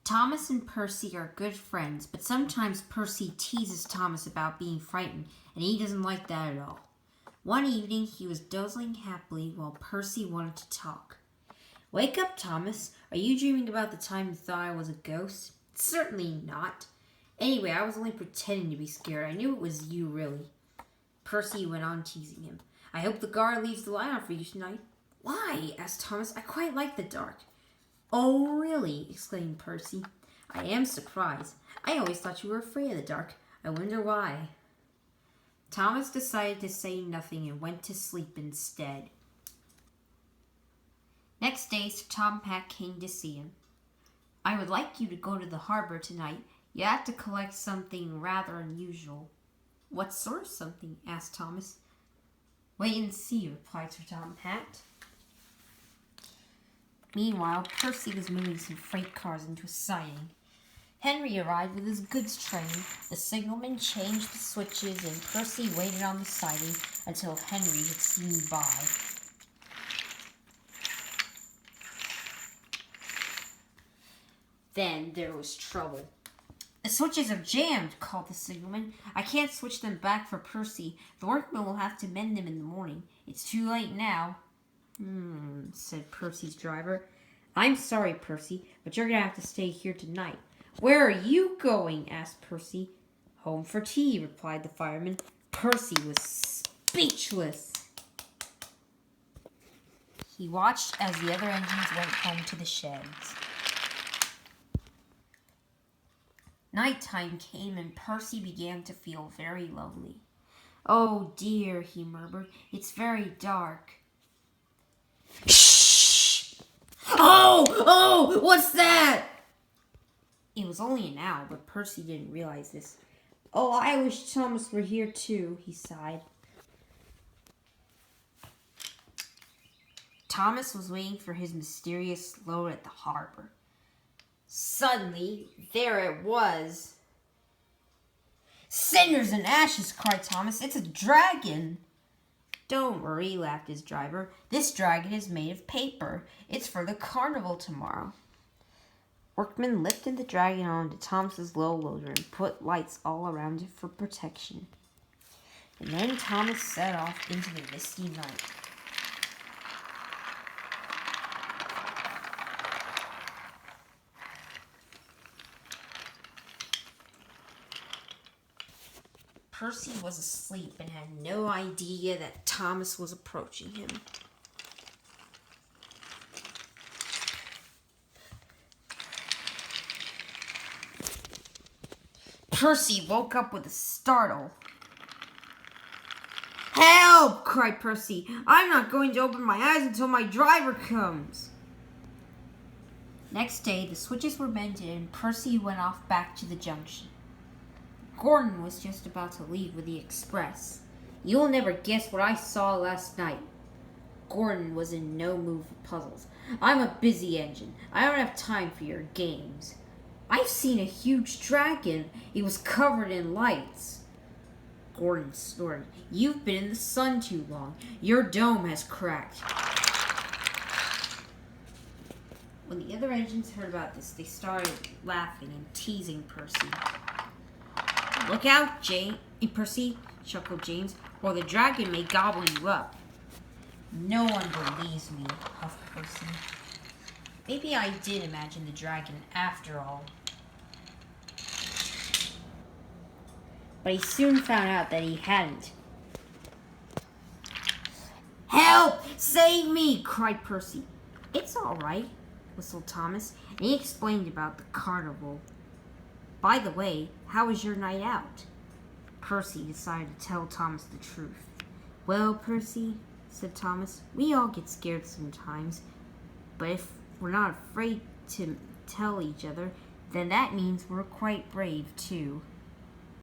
Thomas and Percy are good friends, but sometimes Percy teases Thomas about being frightened, and he doesn't like that at all. One evening, he was dozing happily while Percy wanted to talk. "Wake up, Thomas. Are you dreaming about the time you thought I was a ghost?" "Certainly not. Anyway, I was only pretending to be scared. I knew it was you, really." Percy went on teasing him. "I hope the guard leaves the light on for you tonight." "Why?" asked Thomas. "I quite like the dark." "Oh, really?" exclaimed Percy. "I am surprised. I always thought you were afraid of the dark. I wonder why." Thomas decided to say nothing and went to sleep instead. Next day, Sir Tom Hack came to see him. "I would like you to go to the harbor tonight. You have to collect something rather unusual." "What sort of something?" asked Thomas. "Wait and see," replied Sir Tom Hack. Meanwhile, Percy was moving some freight cars into a siding. Henry arrived with his goods train. The signalman changed the switches, and Percy waited on the siding until Henry had seen by. Then there was trouble. "The switches are jammed," called the signalman. "I can't switch them back for Percy. The workmen will have to mend them in the morning. It's too late now." Said Percy's driver. "I'm sorry, Percy, but you're going to have to stay here tonight." "Where are you going?" asked Percy. "Home for tea," replied the fireman. Percy was speechless. He watched as the other engines went home to the sheds. Nighttime came and Percy began to feel very lonely. "Oh dear," he murmured, "it's very dark." "Shh! Oh, what's that?" It was only an owl, but Percy didn't realize this. "Oh, I wish Thomas were here too," he sighed. Thomas was waiting for his mysterious load at the harbor. Suddenly, there it was. "Cinders and ashes!" cried Thomas. "It's a dragon!" "Don't worry," laughed his driver. "This dragon is made of paper. It's for the carnival tomorrow." Workmen lifted the dragon onto Thomas's low loader and put lights all around it for protection. And then Thomas set off into the misty night. Percy was asleep and had no idea that Thomas was approaching him. Percy woke up with a startle. "Help!" cried Percy. "I'm not going to open my eyes until my driver comes." Next day, the switches were mended and Percy went off back to the junction. Gordon was just about to leave with the express. "You'll never guess what I saw last night." Gordon was in no mood for puzzles. "I'm a busy engine. I don't have time for your games." "I've seen a huge dragon. It was covered in lights." Gordon snorted. "You've been in the sun too long. Your dome has cracked." When the other engines heard about this, they started laughing and teasing Percy. "Look out, Percy," chuckled James, "or the dragon may gobble you up." "No one believes me," huffed Percy. Maybe I did imagine the dragon after all. But he soon found out that he hadn't. "Help! Save me!" cried Percy. "It's all right," whistled Thomas, and he explained about the carnival. "By the way, how was your night out?" Percy decided to tell Thomas the truth. "Well, Percy," said Thomas, "we all get scared sometimes, but if we're not afraid to tell each other, then that means we're quite brave, too."